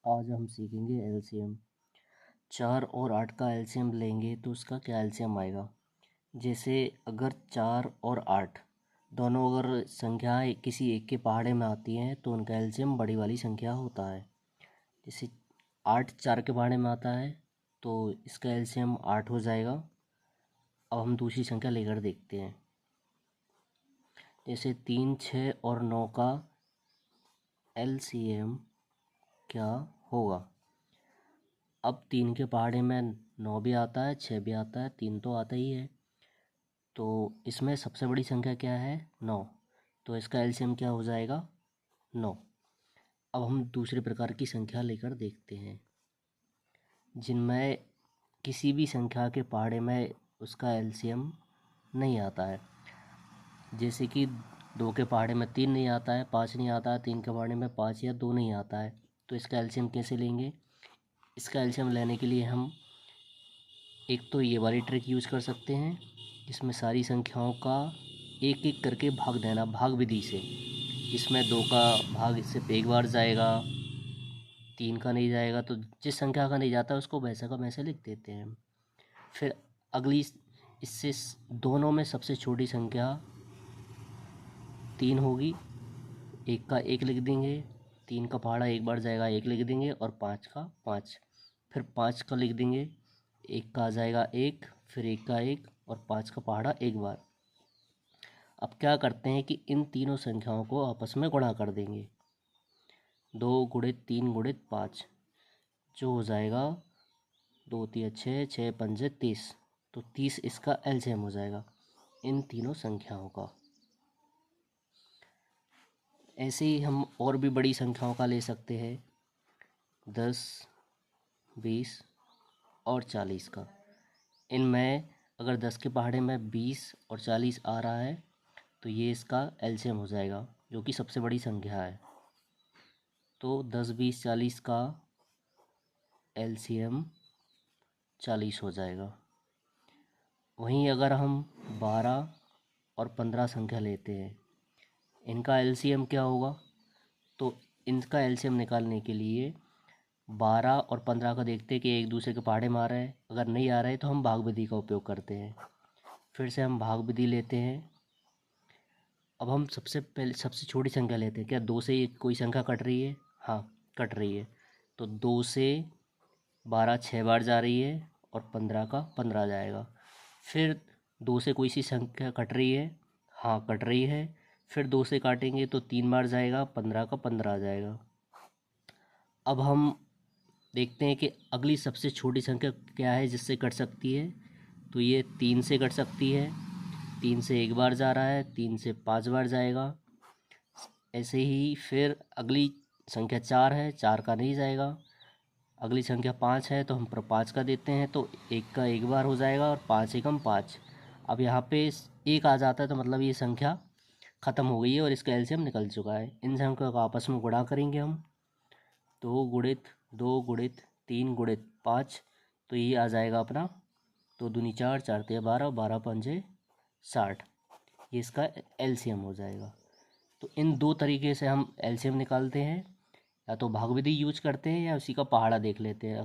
आज हम सीखेंगे एलसीएम। 4 और 8 का एलसीएम लेंगे तो उसका क्या एलसीएम आएगा। जैसे अगर 4 और 8 दोनों अगर संख्याएँ किसी एक के पहाड़े में आती हैं तो उनका एलसीएम बड़ी वाली संख्या होता है। जैसे 8 4 के पहाड़े में आता है तो इसका एलसीएम 8 हो जाएगा। अब हम दूसरी संख्या लेकर देखते हैं। जैसे 3 6 और 9 का एलसीएम क्या होगा। अब 3 के पहाड़े में 9 भी आता है, 6 भी आता है, 3 तो आता ही है। तो इसमें सबसे बड़ी संख्या क्या है, 9। तो इसका एलसीएम क्या हो जाएगा, 9। अब हम दूसरे प्रकार की संख्या लेकर देखते हैं जिनमें किसी भी संख्या के पहाड़े में उसका एलसीएम नहीं आता है। जैसे कि 2 के पहाड़े में 3 नहीं आता है, 5 नहीं आता है, 3 के पहाड़े में 5 या 2 नहीं आता है। तो इसका एलसीएम कैसे लेंगे। इसका एलसीएम लेने के लिए हम एक तो ये वाली ट्रिक यूज़ कर सकते हैं, इसमें सारी संख्याओं का एक एक करके भाग देना, भाग विधि से। इसमें 2 का भाग इससे एक बार जाएगा, 3 का नहीं जाएगा, तो जिस संख्या का नहीं जाता उसको वैसा का वैसे लिख देते हैं। फिर अगली इससे दोनों में सबसे छोटी संख्या 3 होगी, 1 का 1 लिख देंगे, 3 का पहाड़ा एक बार जाएगा 1 लिख देंगे, और 5 का 5। फिर 5 का लिख देंगे, 1 का आ जाएगा 1, फिर 1 का 1 और 5 का पहाड़ा एक बार। अब क्या करते हैं कि इन तीनों संख्याओं को आपस में गुणा कर देंगे। 2 गुणित 3 गुणित 5 जो हो जाएगा 2 3 6, 6 5 30। तो 30 इसका एलसीएम हो जाएगा इन तीनों संख्याओं का। ऐसे ही हम और भी बड़ी संख्याओं का ले सकते हैं, 10 20 और 40 का। इनमें अगर 10 के पहाड़े में 20 और 40 आ रहा है तो ये इसका एलसीएम हो जाएगा, जो कि सबसे बड़ी संख्या है। तो 10 20 40 का एलसीएम 40 हो जाएगा। वहीं अगर हम 12 और 15 संख्या लेते हैं, इनका एलसीएम क्या होगा। तो इनका एलसीएम निकालने के लिए 12 और 15 का देखते हैं कि एक दूसरे के पहाड़े में आ रहे हैं। अगर नहीं आ रहे तो हम भाग विधि का उपयोग करते हैं। फिर से हम भाग विधि लेते हैं। अब हम सबसे पहले सबसे छोटी संख्या लेते हैं। क्या 2 से कोई संख्या कट रही है, हाँ कट रही है। तो 2 से 12 6 बार जा रही है और 15 का 15 जाएगा। फिर 2 से कोई सी संख्या कट रही है, हाँ कट रही है। फिर 2 से काटेंगे तो 3 बार जाएगा, 15 का 15 आ जाएगा। अब हम देखते हैं कि अगली सबसे छोटी संख्या क्या है जिससे कट सकती है। तो ये 3 से कट सकती है। 3 से एक बार जा रहा है, 3 से 5 बार जाएगा। ऐसे ही फिर अगली संख्या 4 है, 4 का नहीं जाएगा। अगली संख्या 5 है तो हम 5 का देते हैं, तो 1 का एक बार हो जाएगा, और 5 एकम 5। अब यहाँ पे 1 आ जाता है तो मतलब ये संख्या ख़त्म हो गई है और इसका एलसीएम निकल चुका है। इन संख्या का आपस में गुणा करेंगे हम, 2 गुणित 2 गुणित 3 गुणित 5। तो ये आ जाएगा अपना 2 दूनी 4, 4 तिया 12, 12 पंजे 60। ये इसका एलसीएम हो जाएगा। तो इन दो तरीके से हम एलसीएम निकालते हैं, या तो भाग विधि यूज करते हैं या उसी का पहाड़ा देख लेते हैं।